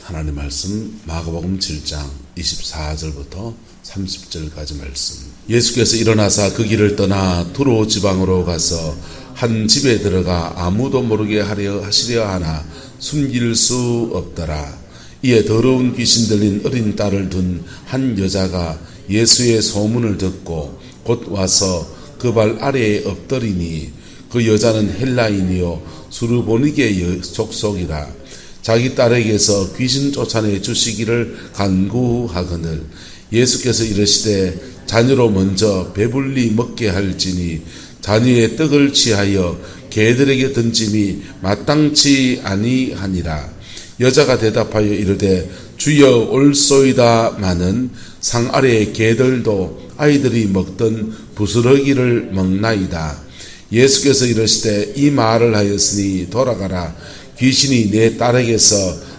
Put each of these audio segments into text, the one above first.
하나님 말씀 마가복음 7장 24절부터 30절까지 말씀. 예수께서 일어나사 그 길을 떠나 두로 지방으로 가서 한 집에 들어가 아무도 모르게 하시려 하나 숨길 수 없더라. 이에 더러운 귀신 들린 어린 딸을 둔 한 여자가 예수의 소문을 듣고 곧 와서 그 발 아래에 엎드리니 그 여자는 헬라인이요 수르보니게 족속이라. 자기 딸에게서 귀신 쫓아내 주시기를 간구하거늘 예수께서 이르시되 자녀로 먼저 배불리 먹게 할지니 자녀의 떡을 취하여 개들에게 던짐이 마땅치 아니하니라. 여자가 대답하여 이르되 주여 올소이다마는 상 아래의 개들도 아이들이 먹던 부스러기를 먹나이다. 예수께서 이르시되 이 말을 하였으니 돌아가라. 귀신이 내 딸에게서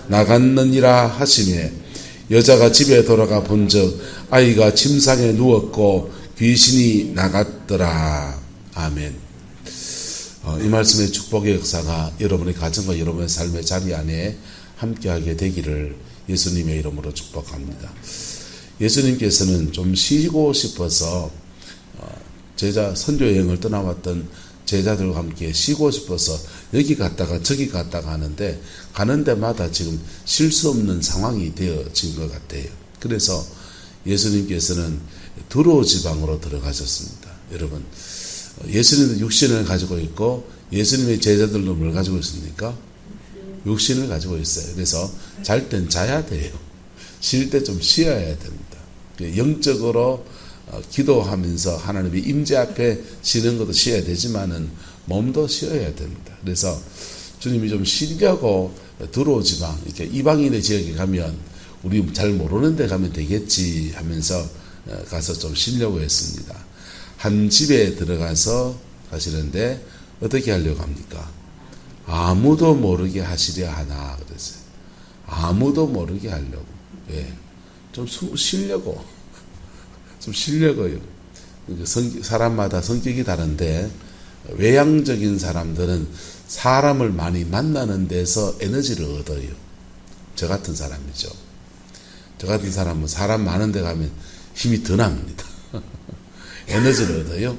나갔느니라 하시매 여자가 집에 돌아가 본즉 아이가 침상에 누웠고 귀신이 나갔더라. 아멘. 이 말씀의 축복의 역사가 여러분의 가정과 여러분의 삶의 자리 안에 함께하게 되기를 예수님의 이름으로 축복합니다. 예수님께서는 좀 쉬고 싶어서 제자 선교 여행을 떠나왔던 제자들과 함께 쉬고 싶어서 여기 갔다가 저기 갔다가 하는데 가는 데마다 지금 쉴 수 없는 상황이 되어진 것 같아요. 그래서 예수님께서는 두로 지방으로 들어가셨습니다. 여러분, 예수님은 육신을 가지고 있고 예수님의 제자들도 뭘 가지고 있습니까? 육신을 가지고 있어요. 그래서 잘 땐 자야 돼요. 쉴 때 좀 쉬어야 됩니다. 영적으로 기도하면서 하나님의 임재 앞에 쉬는 것도 쉬어야 되지만은 몸도 쉬어야 됩니다. 그래서 주님이 좀 쉬려고 두로 지방, 이렇게 이방인의 지역에 가면 우리 잘 모르는 데 가면 되겠지 하면서 가서 좀 쉬려고 했습니다. 한 집에 들어가서 가시는데 어떻게 하려고 합니까? 아무도 모르게 하시려 하나 그랬어요. 아무도 모르게 하려고. 예. 좀 쉬려고. 좀 쉬려고요. 사람마다 성격이 다른데 외향적인 사람들은 사람을 많이 만나는 데서 에너지를 얻어요. 저 같은 사람이죠. 저 같은 사람은 사람 많은 데 가면 힘이 더 납니다. 에너지를 얻어요.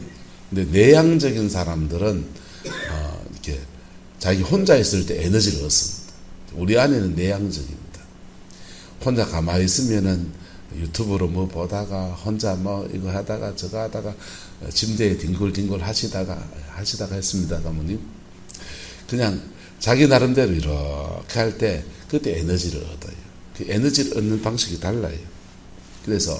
근데 내향적인 사람들은 이렇게 자기 혼자 있을 때 에너지를 얻습니다. 우리 안에는 내향적입니다. 혼자 가만히 있으면은 유튜브로 뭐 보다가 혼자 뭐 이거 하다가 저거 하다가 침대에 뒹굴뒹굴 하시다가 했습니다. 사모님. 그냥 자기 나름대로 이렇게 할 때 그때 에너지를 얻어요. 그 에너지를 얻는 방식이 달라요. 그래서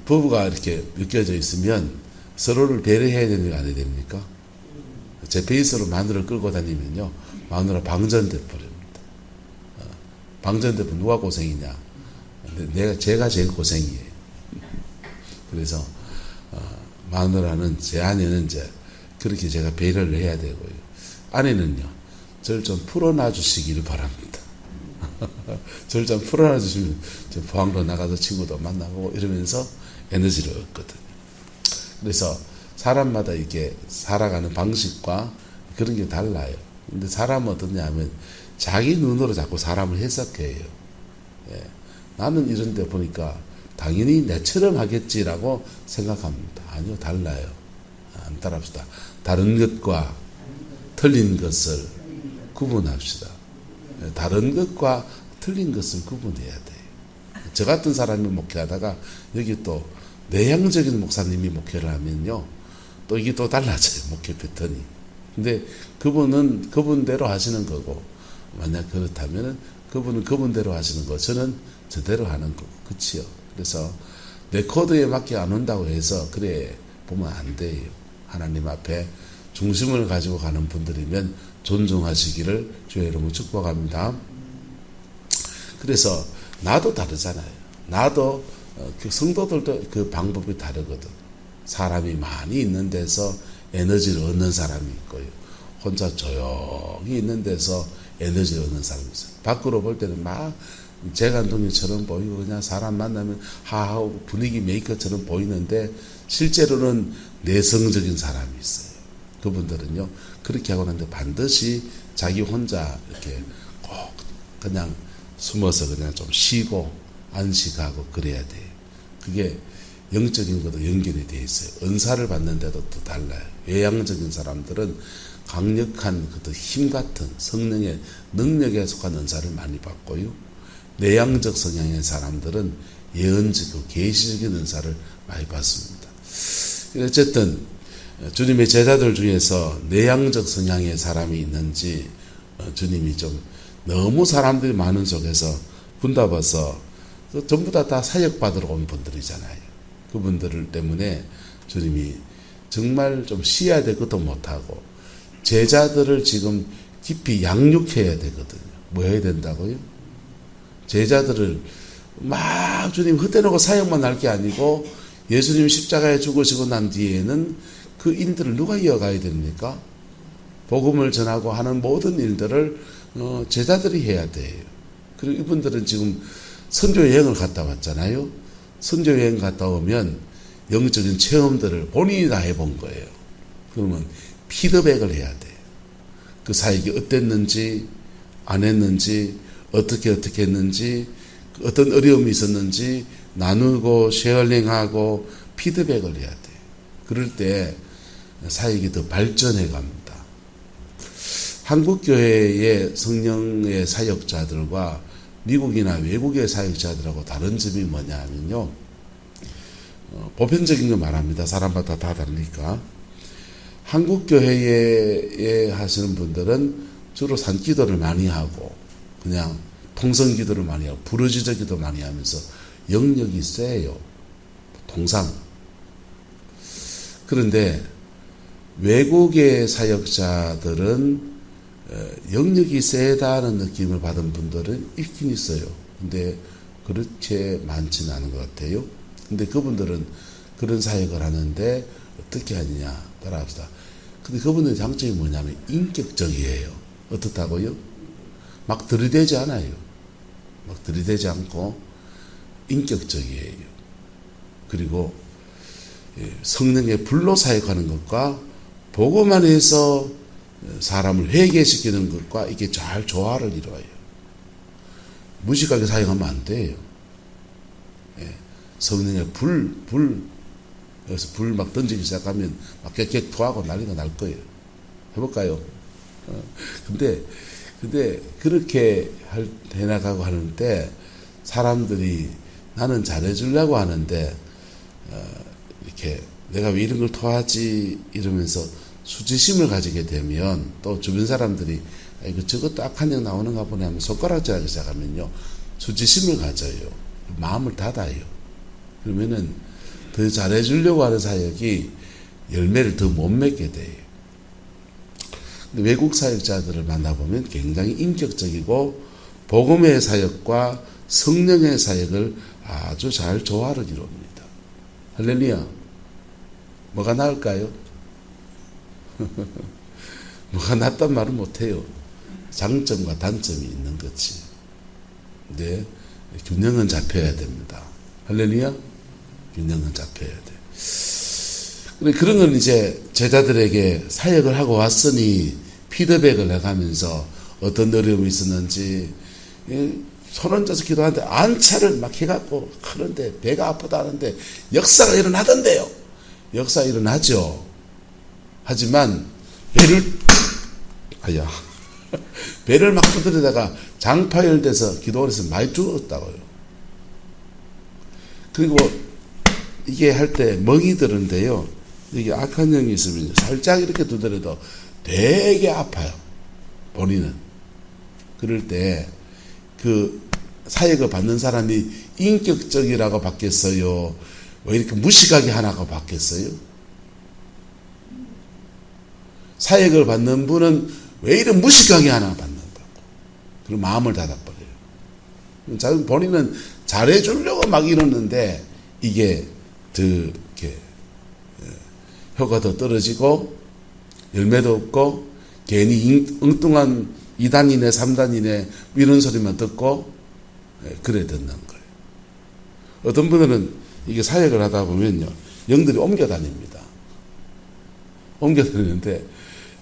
부부가 이렇게 느껴져 있으면 서로를 배려해야 되는 거 아니야 됩니까? 제 베이스로 마누라를 끌고 다니면요 마누라 방전돼 버립니다. 방전돼 버리면 누가 고생이냐? 제가 제일 고생이에요. 그래서 마누라는 제 아내는 이제 그렇게 제가 배려를 해야 되고요. 아내는요 저를 좀 풀어놔 주시기를 바랍니다. 저를 좀 풀어놔 주시면 저 포항도 나가서 친구도 만나고 이러면서 에너지를 얻거든요. 그래서 사람마다 이렇게 살아가는 방식과 그런 게 달라요. 근데 사람은 어떠냐 하면 자기 눈으로 자꾸 사람을 해석해요. 예. 나는 이런 데 보니까 당연히 내처럼 하겠지라고 생각합니다. 아니요, 달라요. 안 따라합시다. 다른 것과 틀린 것을 구분합시다. 다른 것과 틀린 것을 구분해야 돼요. 저 같은 사람이 목회하다가 여기 또 내향적인 목사님이 목회를 하면요. 또 이게 또 달라져요. 목회 패턴이. 근데 그분은 그분대로 하시는 거고 만약 그렇다면은 그분은 그분대로 하시는 거 저는 저대로 하는 거고 그치요. 그래서 내 코드에 맞게 안 온다고 해서 그래 보면 안 돼요. 하나님 앞에 중심을 가지고 가는 분들이면 존중하시기를 주의 이름으로 축복합니다. 그래서 나도 다르잖아요. 나도 성도들도 그 방법이 다르거든. 사람이 많이 있는 데서 에너지를 얻는 사람이 있고요. 혼자 조용히 있는 데서 에너지를 얻는 사람이 있어요. 밖으로 볼 때는 막 재간둥이처럼 보이고 그냥 사람 만나면 하하하고 분위기 메이커처럼 보이는데 실제로는 내성적인 사람이 있어요. 그분들은요 그렇게 하고 나는데 반드시 자기 혼자 이렇게 꼭 그냥 숨어서 그냥 좀 쉬고 안식하고 그래야 돼요. 그게 영적인 것도 연결이 돼 있어요. 은사를 받는데도 또 달라요. 외향적인 사람들은 강력한 그 힘 같은 성령의 능력에 속한 은사를 많이 받고요. 내향적 성향의 사람들은 예언적이고 계시적인 은사를 많이 받습니다. 어쨌든 주님의 제자들 중에서 내향적 성향의 사람이 있는지 주님이 좀 너무 사람들이 많은 속에서 분답해서 전부 다 사역받으러 온 분들이잖아요. 그분들 때문에 주님이 정말 좀 쉬어야 될 것도 못하고 제자들을 지금 깊이 양육해야 되거든요. 뭐 해야 된다고요? 제자들을 막 주님 흩어놓고 사역만 할 게 아니고 예수님 십자가에 죽으시고 난 뒤에는 그 인들을 누가 이어가야 됩니까? 복음을 전하고 하는 모든 일들을 제자들이 해야 돼요. 그리고 이분들은 지금 선교 여행을 갔다 왔잖아요. 선교 여행 갔다 오면 영적인 체험들을 본인이 다 해본 거예요. 그러면 피드백을 해야 돼요. 그 사역이 어땠는지, 안 했는지, 어떻게 했는지, 어떤 어려움이 있었는지 나누고 쉐어링하고 피드백을 해야 돼요. 그럴 때 사역이 더 발전해 갑니다. 한국교회의 성령의 사역자들과 미국이나 외국의 사역자들하고 다른 점이 뭐냐 하면요. 보편적인 거 말합니다. 사람마다 다 다르니까. 한국교회에 하시는 분들은 주로 산기도를 많이 하고 그냥 통성기도를 많이 하고 부르짖어 기도 많이 하면서 영역이 세요. 통상. 그런데 외국의 사역자들은 영역이 세다는 느낌을 받은 분들은 있긴 있어요. 근데 그렇게 많지는 않은 것 같아요. 근데 그분들은 그런 사역을 하는데 어떻게 하느냐 따라합시다. 근데 그분들의 장점이 뭐냐면 인격적이에요. 어떻다고요? 막 들이대지 않아요. 막 들이대지 않고 인격적이에요. 그리고 성령의 불로 사역하는 것과 보고만 해서 사람을 회개시키는 것과 이게 잘 조화를 이루어요. 무식하게 사용하면 안 돼요. 성령의 그래서 불 막 던지기 시작하면 막 객객 토하고 난리가 날 거예요. 해볼까요? 근데 그렇게 해나가고 하는데 사람들이 나는 잘해주려고 하는데 이렇게 내가 왜 이런 걸 토하지 이러면서 수치심을 가지게 되면 또 주변 사람들이 이거 저것도 악한 영 나오는가 보네 하면 손가락질하기 시작하면요 수치심을 가져요. 마음을 닫아요. 그러면은 더 잘해주려고 하는 사역이 열매를 더 못 맺게 돼요. 근데 외국 사역자들을 만나보면 굉장히 인격적이고 복음의 사역과 성령의 사역을 아주 잘 조화를 이룹니다. 할렐루야. 뭐가 나을까요? 뭐가 낫단 말은 못해요. 장점과 단점이 있는 거지. 근데 균형은 잡혀야 됩니다. 할렐루야. 균형은 잡혀야 돼. 그런 걸 이제 제자들에게 사역을 하고 왔으니 피드백을 해가면서 어떤 어려움이 있었는지 손 얹어서 기도하는데 안차를 막 해갖고 하는데 배가 아프다 하는데 역사가 일어나던데요. 역사 일어나죠. 하지만 배를 막 두드리다가 장파열돼서 기도를 해서 많이 죽었다고요. 그리고 이게 할 때 멍이 드는데요. 이게 악한 영이 있으면 살짝 이렇게 두드려도 되게 아파요. 본인은. 그럴 때 그 사역을 받는 사람이 인격적이라고 받겠어요? 왜 이렇게 무식하게 하나가 받겠어요? 사역을 받는 분은 왜 이렇게 무식하게 하나 받는다고. 그리고 마음을 닫아버려요. 본인은 잘해주려고 막 이러는데 이게 더 이렇게 효과가 더 떨어지고 열매도 없고 괜히 엉뚱한 2단이네 3단이네 이런 소리만 듣고 그래 듣는 거예요. 어떤 분들은 이게 사역을 하다 보면요 영들이 옮겨 다닙니다. 옮겨 다니는데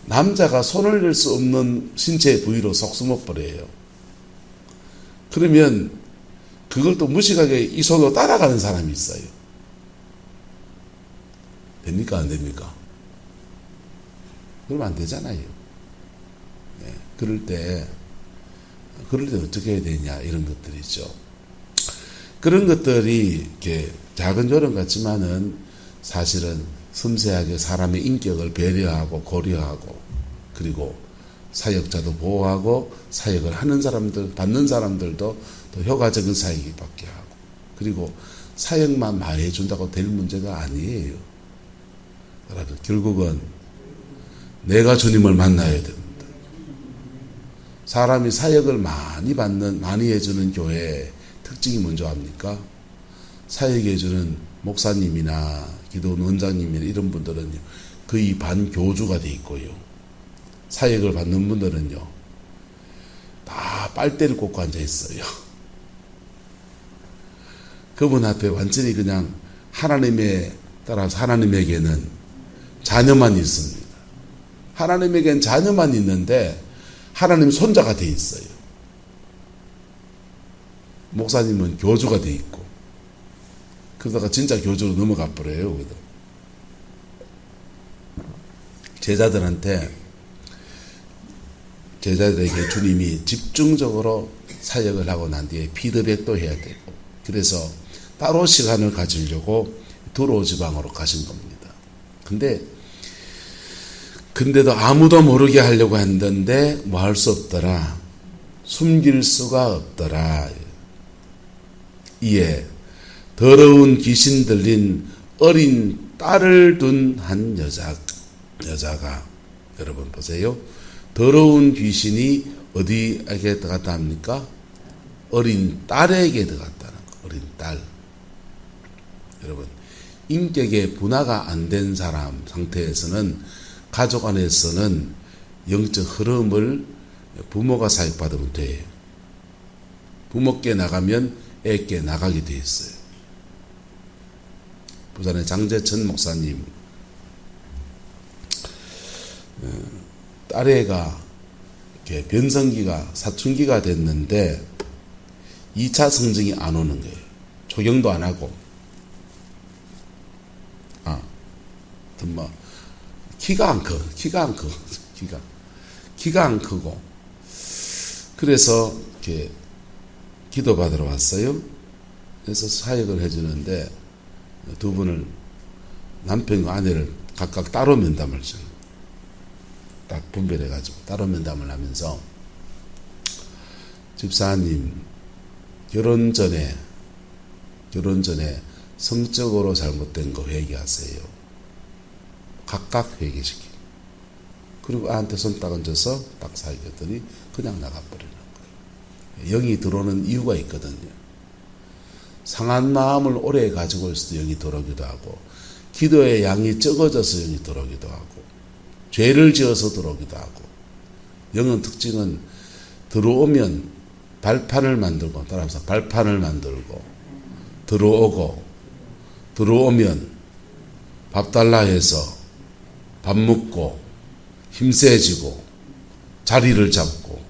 남자가 손을 댈 수 없는 신체 부위로 쏙 숨어버려요. 그러면 그걸 또 무식하게 이 속으로 따라가는 사람이 있어요. 됩니까? 안 됩니까? 그러면 안 되잖아요. 네. 그럴 때 어떻게 해야 되냐, 이런 것들이죠. 그런 것들이 이렇게 작은 요령 같지만은 사실은 섬세하게 사람의 인격을 배려하고 고려하고, 그리고 사역자도 보호하고 사역을 하는 사람들, 받는 사람들도 또 효과적인 사역이 받게 하고, 그리고 사역만 많이 해준다고 될 문제가 아니에요. 여러분, 결국은 내가 주님을 만나야 됩니다. 사람이 사역을 많이 해주는 교회의 특징이 뭔지 압니까? 사역해주는 목사님이나 기도원 원장님이나 이런 분들은요, 거의 반교주가 돼 있고요. 사역을 받는 분들은요, 다 빨대를 꽂고 앉아 있어요. 그분 앞에 완전히 그냥 따라서 하나님에게는 자녀만 있습니다. 하나님에게는 자녀만 있는데 하나님 손자가 돼 있어요. 목사님은 교주가 돼 있고, 그러다가 진짜 교주로 넘어가 버려요. 제자들에게 주님이 집중적으로 사역을 하고 난 뒤에 피드백도 해야 되고, 그래서 따로 시간을 가지려고 두로 지방으로 가신 겁니다. 근데도 아무도 모르게 하려고 했는데 뭐 할 수 없더라. 숨길 수가 없더라. 이에 더러운 귀신 들린 어린 딸을 둔 한 여자가, 여러분 보세요. 더러운 귀신이 어디에게 들어갔다 합니까? 어린 딸에게 들어갔다는 거. 어린 딸. 여러분, 인격의 분화가 안 된 사람 상태에서는, 가족 안에서는 영적 흐름을 부모가 사역받으면 돼요. 부모께 나가면 애께 나가게 돼 있어요. 부산의 장재천 목사님, 딸애가 변성기가 사춘기가 됐는데 2차 성징이 안 오는 거예요. 조경도 안 하고, 키가 안 크고, 그래서 이렇게 기도받으러 왔어요. 그래서 사역을 해주는데 두 분을, 남편과 아내를 각각 따로 면담을 딱 분별해가지고 따로 면담을 하면서, 집사님, 결혼 전에 성적으로 잘못된 거 회개하세요. 각각 회개시키고, 그리고 아한테 손 딱 얹어서 딱 사귀었더니 그냥 나가버리는 거예요. 영이 들어오는 이유가 있거든요. 상한 마음을 오래 가지고 있어도 영이 들어오기도 하고, 기도의 양이 적어져서 영이 들어오기도 하고, 죄를 지어서 들어오기도 하고, 영은 특징은 들어오면 발판을 만들고, 따라서 발판을 만들고, 들어오면 밥 달라 해서 밥 먹고 힘세지고 자리를 잡고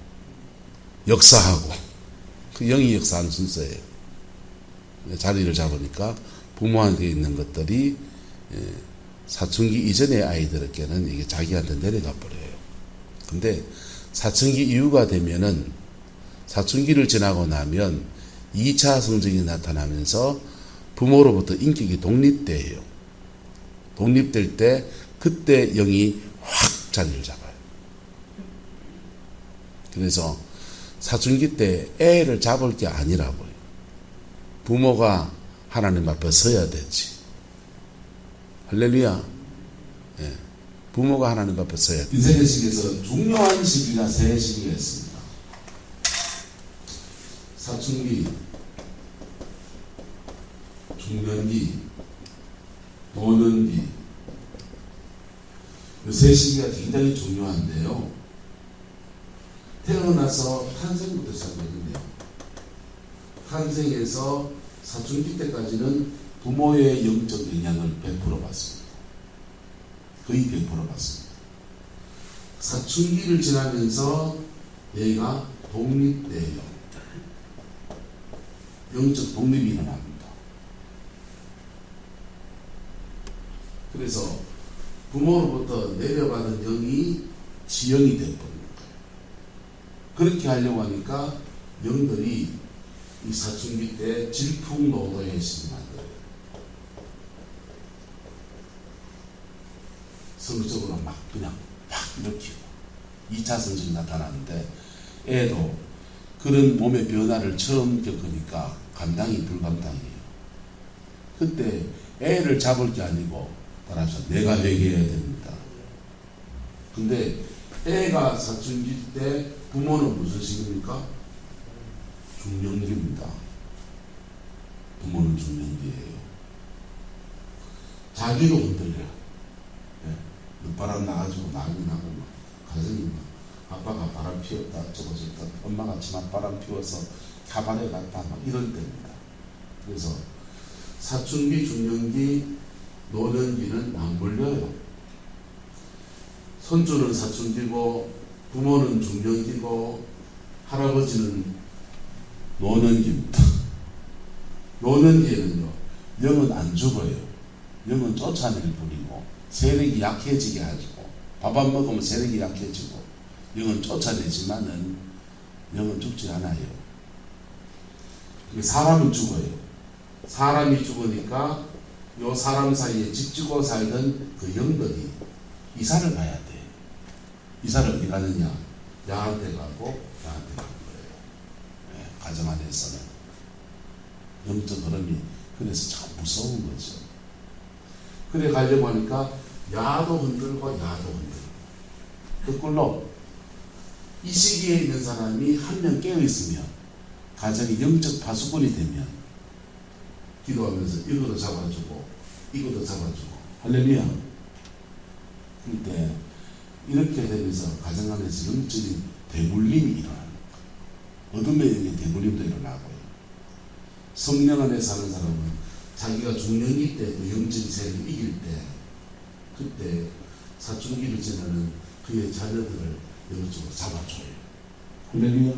역사하고, 그 영이 역사하는 순서예요. 자리를 잡으니까 부모한테 있는 것들이 사춘기 이전의 아이들에게는 이게 자기한테 내려가 버려요. 근데 사춘기 이후가 되면은, 사춘기를 지나고 나면 2차 성징이 나타나면서 부모로부터 인격이 독립돼요. 독립될 때 그때 영이 확 자리를 잡아요. 그래서 사춘기 때 애를 잡을 게 아니라고요. 부모가 하나님 앞에 서야 되지. 할렐루야. 예. 부모가 하나님 앞에 서야 돼. 인생의 시기에서 중요한 시기가 세 시기가 있습니다. 사춘기, 중년기, 노년기. 세 시기가 굉장히 중요한데요. 태어나서 탄생부터 시작하거든요. 탄생에서 사춘기 때까지는 부모의 영적 영향을 100% 받습니다. 거의 100% 받습니다. 사춘기를 지나면서 내가 독립돼요. 영적 독립이 일어납니다. 그래서 부모로부터 내려받은 영이 지영이 되어버립니다. 그렇게 하려고 하니까 영들이 이 사춘기 때 질풍노도의 신이 만들어요. 성적으로 막 그냥 팍 일으키고 2차 성적이 나타나는데 애도 그런 몸의 변화를 처음 겪으니까 감당이 불감당이에요. 그때 애를 잡을 게 아니고 따라서 내가 회개해야 됩니다. 근데 애가 사춘기 때 부모는 무슨 시기입니까? 중년기입니다. 부모는 중년기예요. 자기도 흔들려. 늦바람 나가지고 난리 나고 가정이 막 아빠가 바람 피웠다 저거 저거 엄마가 지난 바람 피워서 가발에 갔다 막 이런 때입니다. 그래서 사춘기, 중년기, 노년기는 맞물려요. 손주는 사춘기고 부모는 중년기고 할아버지는 노년기입니다. 노년기에는요 영은 안 죽어요. 영은 쫓아낼 뿐이고 세력이 약해지게 하고 밥 안 먹으면 세력이 약해지고 영은 쫓아내지만은 영은 죽지 않아요. 사람은 죽어요. 사람이 죽으니까 요 사람 사이에 집지고 살던 그 영들이 이사를 가야 돼. 이사를 어디 가느냐? 야한테 가고 야한테 가는 거예요. 네, 가정 안에서는 영적 흐름이 그래서 참 무서운 거죠. 그래 가려고 하니까 야도 흔들고 야도 흔들고 거꾸로 이 시기에 있는 사람이 한 명 깨어있으면 가정이 영적 파수꾼이 되면 기도하면서 이것도 잡아주고 이것도 잡아주고 할렐루야. 그때 이렇게 되면서 가정 안에서 영적인 대물림이 일어나는 거예요. 어둠의 영의 대물림도 일어나고요. 성령 안에 사는 사람은 자기가 중년기 때 그 영적인 세력을 이길 때 그때 사춘기를 지나는 그의 자녀들을 영적으로 잡아줘요. 할렐루야.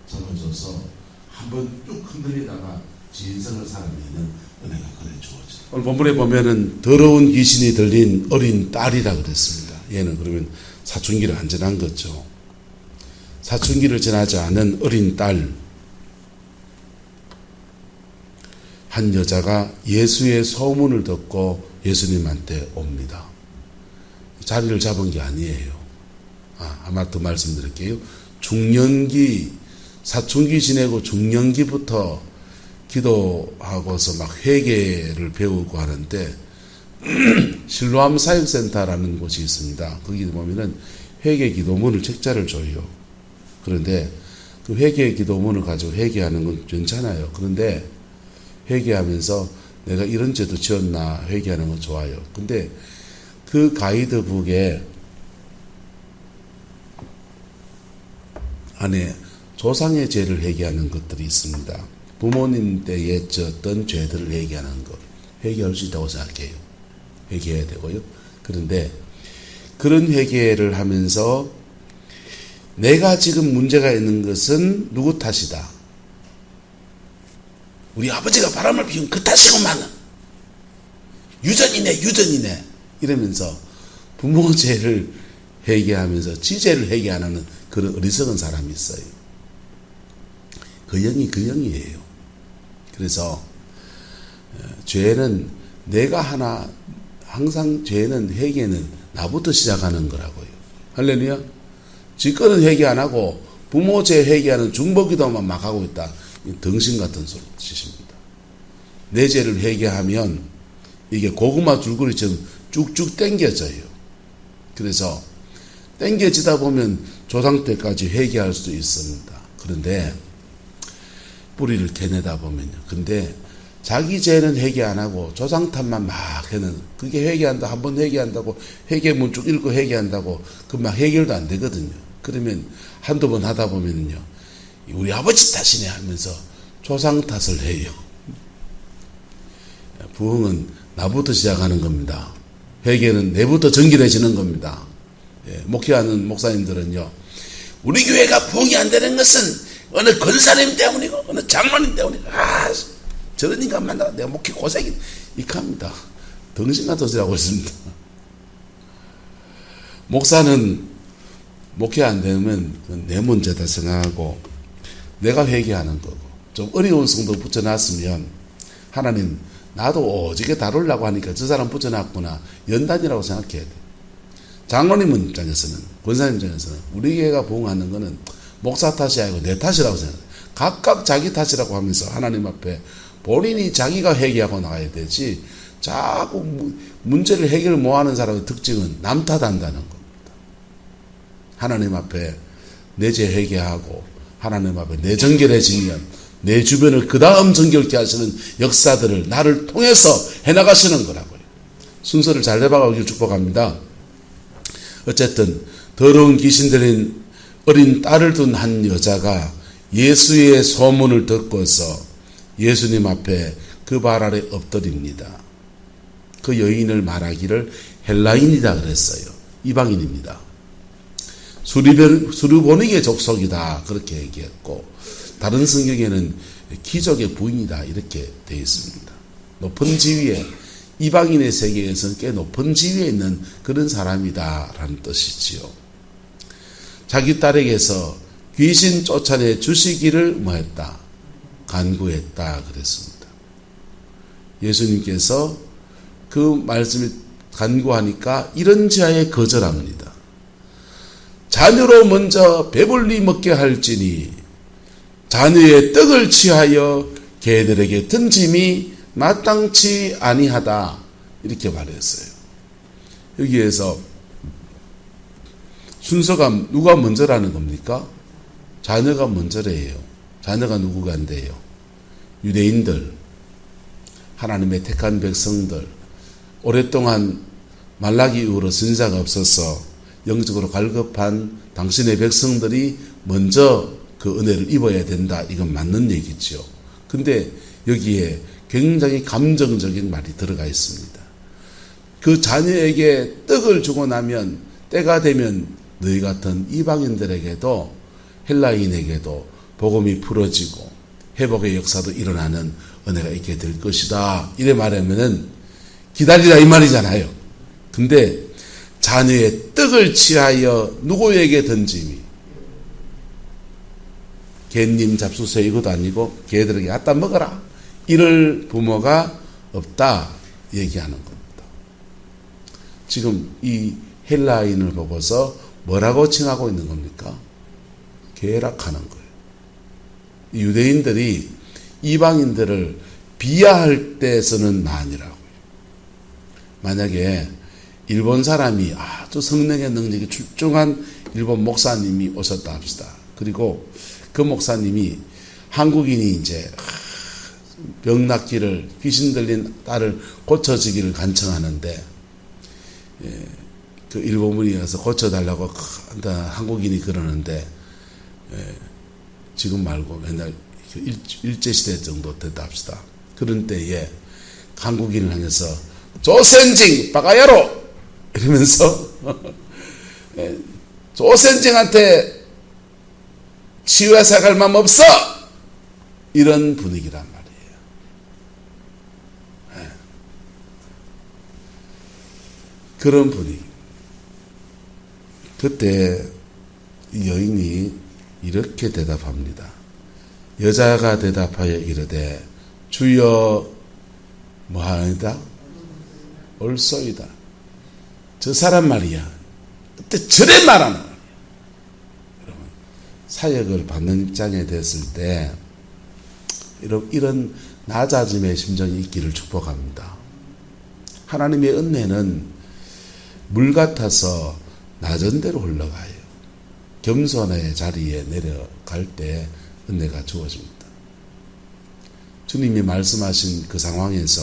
잡아줘서 한번 쭉 흔들리다가 진성을 살아내는 은혜가 그래 주어져. 오늘 본문에 보면은 더러운 귀신이 들린 어린 딸이라 그랬습니다. 얘는 그러면 사춘기를 안 지난 거죠. 사춘기를 지나지 않은 어린 딸. 한 여자가 예수의 소문을 듣고 예수님한테 옵니다. 자리를 잡은 게 아니에요. 아마 더 말씀드릴게요. 중년기, 사춘기 지내고 중년기부터 기도하고서 막 회개를 배우고 하는데 실로암 사역센터라는 곳이 있습니다. 거기 보면은 회개 기도문을 책자를 줘요. 그런데 그 회개 기도문을 가지고 회개하는 건 괜찮아요. 그런데 회개하면서 내가 이런 죄도 지었나 회개하는 건 좋아요. 근데 그 가이드북에 안에 조상의 죄를 회개하는 것들이 있습니다. 부모님 때에 지었던 죄들을 회개하는 것. 회개할 수 있다고 생각해요. 회개해야 되고요. 그런데 그런 회개를 하면서 내가 지금 문제가 있는 것은 누구 탓이다. 우리 아버지가 바람을 피운 그 탓이구만. 유전이네. 이러면서 부모 죄를 회개하면서 지죄를 회개 안 하는 그런 어리석은 사람이 있어요. 그 영이 그 영이에요. 그래서 죄는 내가 항상 죄는 회개는 나부터 시작하는 거라고요. 할렐루야. 지거는 회개 안 하고 부모 죄 회개하는 중보기도만 막 하고 있다. 덩신 같은 짓입니다. 내 죄를 회개하면 이게 고구마 줄거리처럼 쭉쭉 당겨져요. 그래서 당겨지다 보면 조상 때까지 회개할 수 있습니다. 그런데 뿌리를 캐내다 보면요. 근데 자기 죄는 회개 안 하고 조상 탓만 막 해는 그게 회개한다. 한번 회개한다고 회개문 쭉 읽고 회개한다고 그 막 해결도 안 되거든요. 그러면 한두 번 하다 보면요. 우리 아버지 탓이네 하면서 조상 탓을 해요. 부흥은 나부터 시작하는 겁니다. 회개는 내부터 정결해지는 겁니다. 목회하는 목사님들은요. 우리 교회가 부흥이 안 되는 것은 어느 권사님 때문이고 어느 장로님 때문이고 저런 인간 만나가 내가 목회 고생이 이합니다. 덩신같은 소리 하고 있습니다. 목사는 목회 안 되면 내 문제다 생각하고 내가 회개하는 거고, 좀 어려운 성도 붙여놨으면 하나님 나도 오지게 다루려고 하니까 저 사람 붙여놨구나, 연단이라고 생각해야 돼. 장로님 입장에서는, 권사님 입장에서는 우리 교회가 부흥하는 거는 목사 탓이 아니고 내 탓이라고 생각해. 각각 자기 탓이라고 하면서 하나님 앞에 본인이 자기가 회개하고 나가야 되지, 자꾸 문제를 해결 못하는 사람의 특징은 남 탓한다는 겁니다. 하나님 앞에 내 죄 회개하고 하나님 앞에 내 정결해지면 내 주변을 그 다음 정결케 하시는 역사들을 나를 통해서 해나가시는 거라고요. 순서를 잘 내봐가기를 축복합니다. 어쨌든 더러운 귀신 들린 어린 딸을 둔 한 여자가 예수의 소문을 듣고서 예수님 앞에 그 발 아래 엎드립니다. 그 여인을 말하기를 헬라인이다 그랬어요. 이방인입니다. 수르보닉의 족속이다 그렇게 얘기했고, 다른 성경에는 귀족의 부인이다 이렇게 되어 있습니다. 높은 지위에, 이방인의 세계에서는 꽤 높은 지위에 있는 그런 사람이다 라는 뜻이지요. 자기 딸에게서 귀신 쫓아내 주시기를 뭐했다? 간구했다 그랬습니다. 예수님께서 그 말씀을 간구하니까 이런 지하에 거절합니다. 자녀로 먼저 배불리 먹게 할지니 자녀의 떡을 취하여 개들에게 던짐이 마땅치 아니하다 이렇게 말했어요. 여기에서 순서가 누가 먼저라는 겁니까? 자녀가 먼저래요. 자녀가 누구가 안 돼요? 유대인들, 하나님의 택한 백성들, 오랫동안 말라기 이후로 선지자가 없어서 영적으로 갈급한 당신의 백성들이 먼저 그 은혜를 입어야 된다. 이건 맞는 얘기죠. 근데 여기에 굉장히 감정적인 말이 들어가 있습니다. 그 자녀에게 떡을 주고 나면 때가 되면 너희 같은 이방인들에게도, 헬라인에게도 복음이 풀어지고 회복의 역사도 일어나는 은혜가 있게 될 것이다. 이래 말하면은 기다리라 이 말이잖아요. 근데 자녀의 떡을 취하여 누구에게 던짐이, 개님 잡수세 이것도 아니고 개들에게 갖다 먹어라 이럴 부모가 없다 얘기하는 겁니다. 지금 이 헬라인을 보고서 뭐라고 칭하고 있는 겁니까? 괴락하는 거예요. 유대인들이 이방인들을 비하할 때 쓰는 말이라고요. 만약에 일본 사람이 아주 성령의 능력이 출중한 일본 목사님이 오셨다 합시다. 그리고 그 목사님이 한국인이 이제 병 낫기를, 귀신 들린 딸을 고쳐지기를 간청하는데, 그 일본분이 와서 고쳐달라고 한국인이 그러는데, 지금 말고 맨날 일제시대 정도 됐다 합시다. 그런 때에 한국인을 향해서 조센징 바가야로 이러면서 조센징한테 치유해 사갈 마음 없어 이런 분위기란 말이에요. 그런 분위기. 그때 이 여인이 이렇게 대답합니다. 여자가 대답하여 이르되 주여 뭐하이다? 올소이다. 저 사람 말이야. 그때 저래 말하는 거야. 여러분, 사역을 받는 입장에 됐을 때 이런 낮아짐의 심정이 있기를 축복합니다. 하나님의 은혜는 물 같아서 낮은 데로 흘러가요. 겸손의 자리에 내려갈 때 은혜가 주어집니다. 주님이 말씀하신 그 상황에서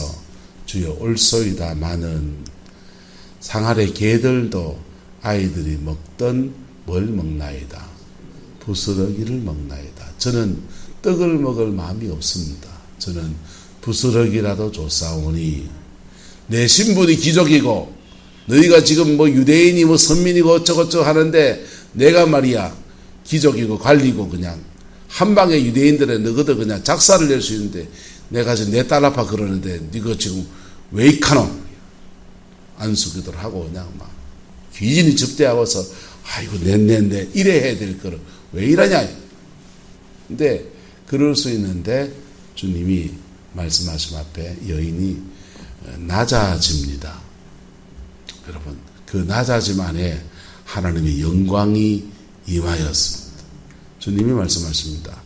주여 올소이다마는 상하의 개들도 아이들이 먹던 뭘 먹나이다. 부스러기를 먹나이다. 저는 떡을 먹을 마음이 없습니다. 저는 부스러기라도 줬사오니 내 신분이 귀족이고 너희가 지금 뭐 유대인이 뭐 선민이고 어쩌고저쩌고 하는데 내가 말이야 귀족이고 관리고 그냥 한 방에 유대인들의 너희들 그냥 작사를 낼 수 있는데 내가 지금 내 딸 아파 그러는데 니가 지금 왜 이카노? 안수기도를 하고 그냥 막 귀신이 접대하고서 아이고 내 이래 해야 될 거를 왜 이러냐. 근데 그럴 수 있는데 주님이 말씀하신 앞에 여인이 낮아집니다. 여러분 그 낮아짐 안에 하나님의 영광이 임하였습니다. 주님이 말씀하십니다.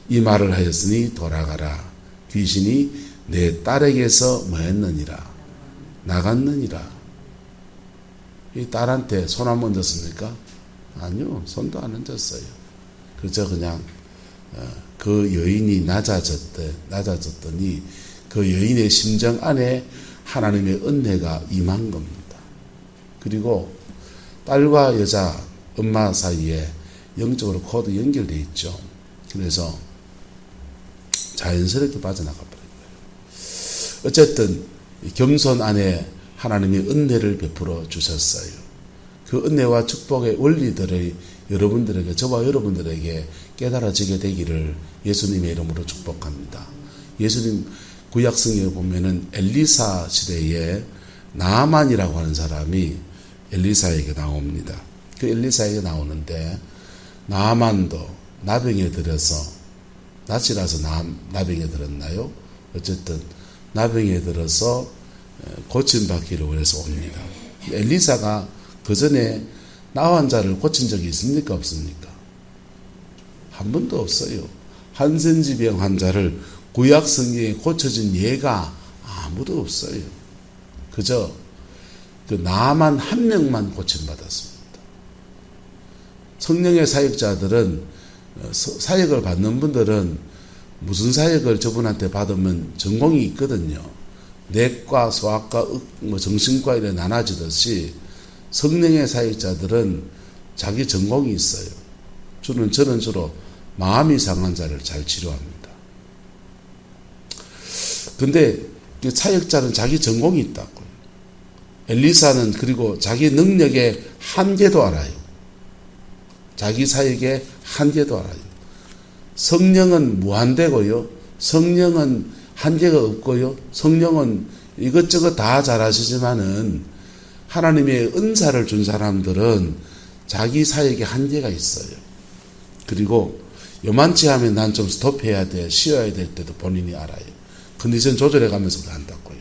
이 말을 하였으니 돌아가라. 귀신이 내 딸에게서 뭐 했느니라? 나갔느니라. 이 딸한테 손 안 얹었습니까? 아니요. 손도 안 얹었어요. 그저 그냥 그 여인이 낮아졌더니 그 여인의 심정 안에 하나님의 은혜가 임한 겁니다. 그리고 딸과 여자 엄마 사이에 영적으로 코드 연결되어 있죠. 그래서 자연스럽게 빠져나가 버린 거예요. 어쨌든 겸손 안에 하나님이 은혜를 베풀어 주셨어요. 그 은혜와 축복의 원리들을 여러분들에게, 저와 여러분들에게 깨달아지게 되기를 예수님의 이름으로 축복합니다. 예수님 구약성경에 보면은 엘리사 시대에 나아만이라고 하는 사람이 엘리사에게 나옵니다. 그 엘리사에게 나오는데 나아만도 나병에 들어서 낯이라서 나병에 들었나요? 어쨌든 나병에 들어서 고침받기를 원해서 옵니다. 엘리사가 그 전에 나 환자를 고친 적이 있습니까? 없습니까? 한 번도 없어요. 한센지병 환자를 구약 성경에 고쳐진 예가 아무도 없어요. 그저 그 나만 한 명만 고침받았습니다. 성령의 사역자들은 사역을 받는 분들은 무슨 사역을 저분한테 받으면 전공이 있거든요. 내과, 소아과, 정신과 이래 나눠지듯이 성령의 사역자들은 자기 전공이 있어요. 저는 주로 마음이 상한 자를 잘 치료합니다. 근데 사역자는 자기 전공이 있다고요. 엘리사는 그리고 자기 능력의 한계도 알아요. 자기 사역의 한계도 알아요. 성령은 무한대고요. 성령은 한계가 없고요. 성령은 이것저것 다 잘하시지만은 하나님의 은사를 준 사람들은 자기 사역에 한계가 있어요. 그리고 요만치 하면 난 좀 스톱해야 돼, 쉬어야 될 때도 본인이 알아요. 컨디션 조절해 가면서 한다고요.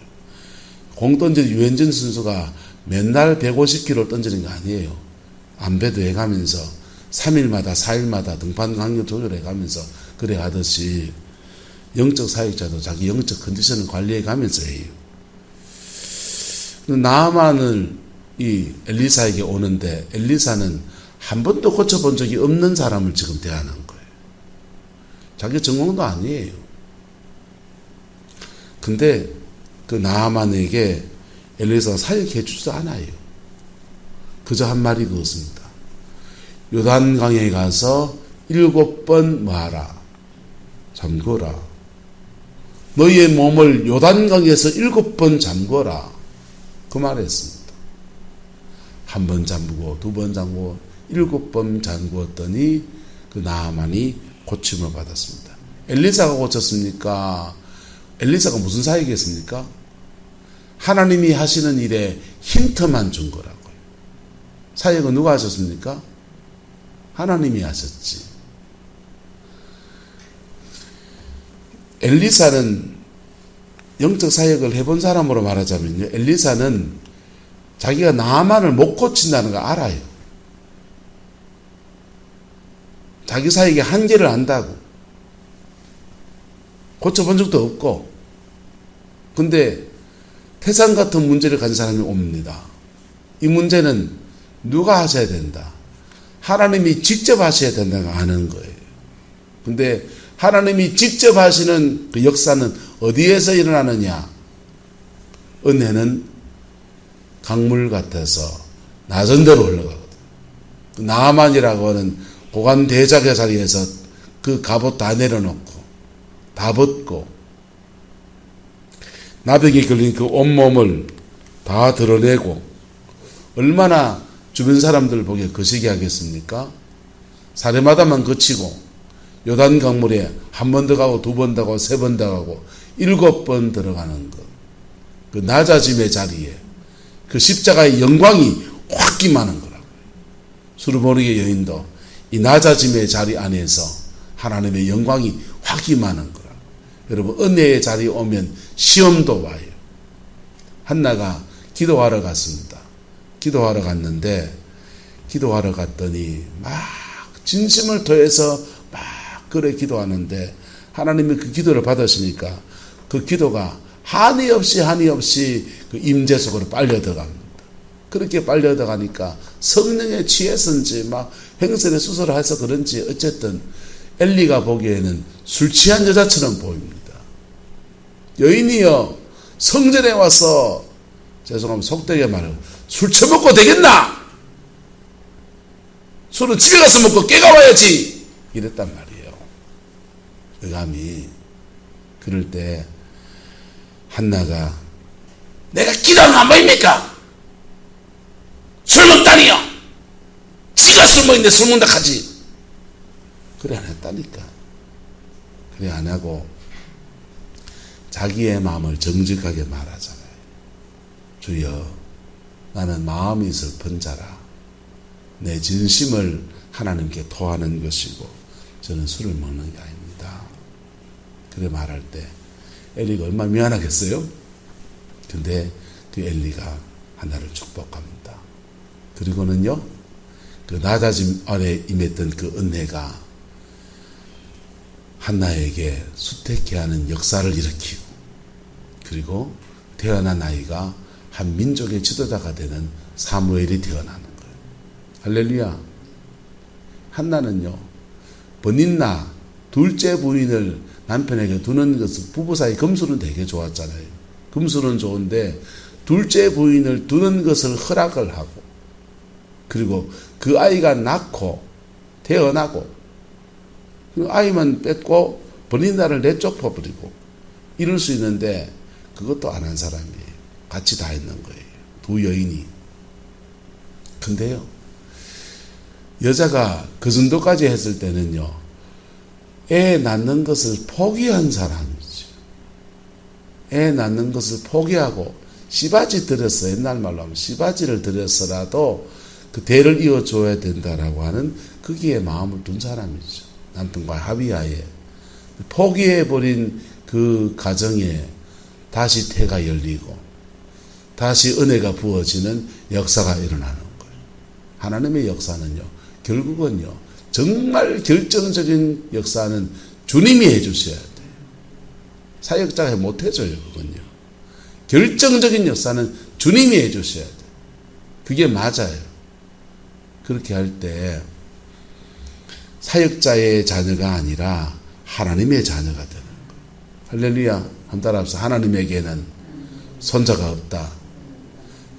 공 던질 유현진 선수가 맨날 150kg 던지는 게 아니에요. 안배도 해가면서 3일마다 4일마다 등판 강력 조절해 가면서 그래 하듯이 영적 사역자도 자기 영적 컨디션을 관리해 가면서 해요. 나아만을 이 엘리사에게 오는데 엘리사는 한 번도 고쳐본 적이 없는 사람을 지금 대하는 거예요. 자기 전공도 아니에요. 근데 그 나아만에게 엘리사가 사역해 주지도 않아요. 그저 한 말이 그것입니다. 요단강에 가서 7번 뭐하라? 잠그라. 너희의 몸을 요단강에서 7번 잠그라. 그 말했습니다. 한 번 잠그고 2번 잠그고 7번 잠그었더니 그 나아만이 고침을 받았습니다. 엘리사가 고쳤습니까? 엘리사가 무슨 사역이었습니까? 하나님이 하시는 일에 힌트만 준 거라고요. 사역은 누가 하셨습니까? 하나님이 하셨지. 엘리사는 영적 사역을 해본 사람으로 말하자면요. 엘리사는 자기가 나아만을 못 고친다는 걸 알아요. 자기 사역의 한계를 안다고. 고쳐본 적도 없고. 근데 태산 같은 문제를 가진 사람이 옵니다. 이 문제는 누가 하셔야 된다. 하나님이 직접 하셔야 된다고 아는 거예요. 근데 하나님이 직접 하시는 그 역사는 어디에서 일어나느냐? 은혜는 강물 같아서 낮은 데로 흘러가거든. 나아만이라고 하는 고관 대작의 자리에서 그 갑옷 다 내려놓고 다 벗고 나병에 걸린 그 온몸을 다 드러내고 얼마나 주변 사람들 보기에 거시기 하겠습니까? 사례마다만 거치고 요단 강물에 한 번 더 가고 두 번 더 가고 세 번 더 가고 7번 들어가는 것. 그 낮아짐의 자리에 그 십자가의 영광이 확 임하는 거라고요. 수르보르게 여인도 이 낮아짐의 자리 안에서 하나님의 영광이 확 임하는 거라고요. 여러분, 은혜의 자리에 오면 시험도 와요. 한나가 기도하러 갔습니다. 기도하러 갔는데, 기도하러 갔더니 막 진심을 토해서 막 그래 기도하는데, 하나님이 그 기도를 받으시니까 그 기도가 한이 없이 그 임재 속으로 빨려 들어갑니다. 그렇게 빨려 들어가니까 성령에 취해서인지 막 횡설에 수설을 해서 그런지 어쨌든 엘리가 보기에는 술 취한 여자처럼 보입니다. 여인이여, 성전에 와서, 죄송하면 속되게 말하고, 술 처먹고 되겠나? 술은 집에 가서 먹고 깨가 와야지! 이랬단 말이에요. 여감이. 그럴 때 한나가 내가 기도하면 안 보입니까? 술 먹다니요. 지가 술 먹는데 술 먹는다 하지. 그래 안 했다니까. 그래 안 하고 자기의 마음을 정직하게 말하잖아요. 주여, 나는 마음이 슬픈 자라. 내 진심을 하나님께 토하는 것이고 저는 술을 먹는 게 아닙니다. 그래 말할 때 엘리가 얼마나 미안하겠어요? 근데 그 엘리가 한나를 축복합니다. 그리고는요, 그 낮아짐 아래 임했던 그 은혜가 한나에게 수태케 하는 역사를 일으키고, 그리고 태어난 아이가 한 민족의 지도자가 되는 사무엘이 태어나는 거예요. 할렐루야. 한나는요, 버닌나 둘째 부인을 남편에게 두는 것은 부부 사이 금술은 되게 좋았잖아요. 금술은 좋은데 둘째 부인을 두는 것을 허락을 하고, 그리고 그 아이가 낳고 태어나고 그 아이만 뺏고 버린다를 내쫓아 버리고 이럴 수 있는데 그것도 안 한 사람이에요. 같이 다 했는 거예요. 두 여인이. 근데요, 여자가 그 정도까지 했을 때는요, 애 낳는 것을 포기한 사람이죠. 애 낳는 것을 포기하고 씨바지 들여서, 옛날 말로 하면 씨바지를 들여서라도 그 대를 이어줘야 된다라고 하는 거기에 마음을 둔 사람이죠. 남편과 합의하에 포기해버린 그 가정에 다시 태가 열리고 다시 은혜가 부어지는 역사가 일어나는 거예요. 하나님의 역사는요, 결국은요, 정말 결정적인 역사는 주님이 해주셔야 돼요. 사역자가 못해줘요. 그건요. 결정적인 역사는 주님이 해주셔야 돼요. 그게 맞아요. 그렇게 할 때 사역자의 자녀가 아니라 하나님의 자녀가 되는 거예요. 할렐루야. 한 따라서 하나님에게는 손자가 없다.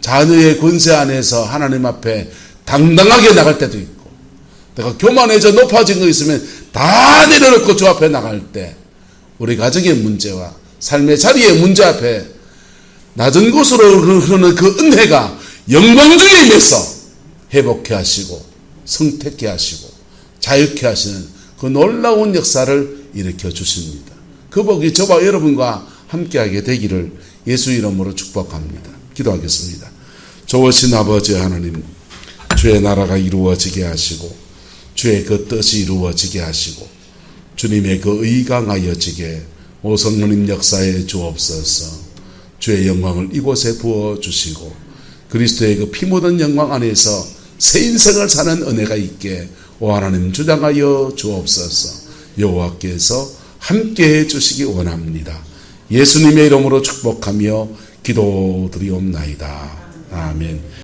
자녀의 권세 안에서 하나님 앞에 당당하게 나갈 때도 있고, 내가 교만해져 높아진 거 있으면 다 내려놓고 주 앞에 나갈 때 우리 가정의 문제와 삶의 자리의 문제 앞에 낮은 곳으로 흐르는 그 은혜가 영광 중에 임해서 회복케 하시고 성택케 하시고 자유케 하시는 그 놀라운 역사를 일으켜 주십니다. 그 복이 저와 여러분과 함께하게 되기를 예수 이름으로 축복합니다. 기도하겠습니다. 좋으신 아버지 하나님, 주의 나라가 이루어지게 하시고 주의 그 뜻이 이루어지게 하시고 주님의 그 의가 강하여지게 오 성령님 역사에 주옵소서. 주의 영광을 이곳에 부어주시고 그리스도의 그 피 묻은 영광 안에서 새 인생을 사는 은혜가 있게 오 하나님 주장하여 주옵소서. 여호와께서 함께해 주시기 원합니다. 예수님의 이름으로 축복하며 기도드리옵나이다. 아멘.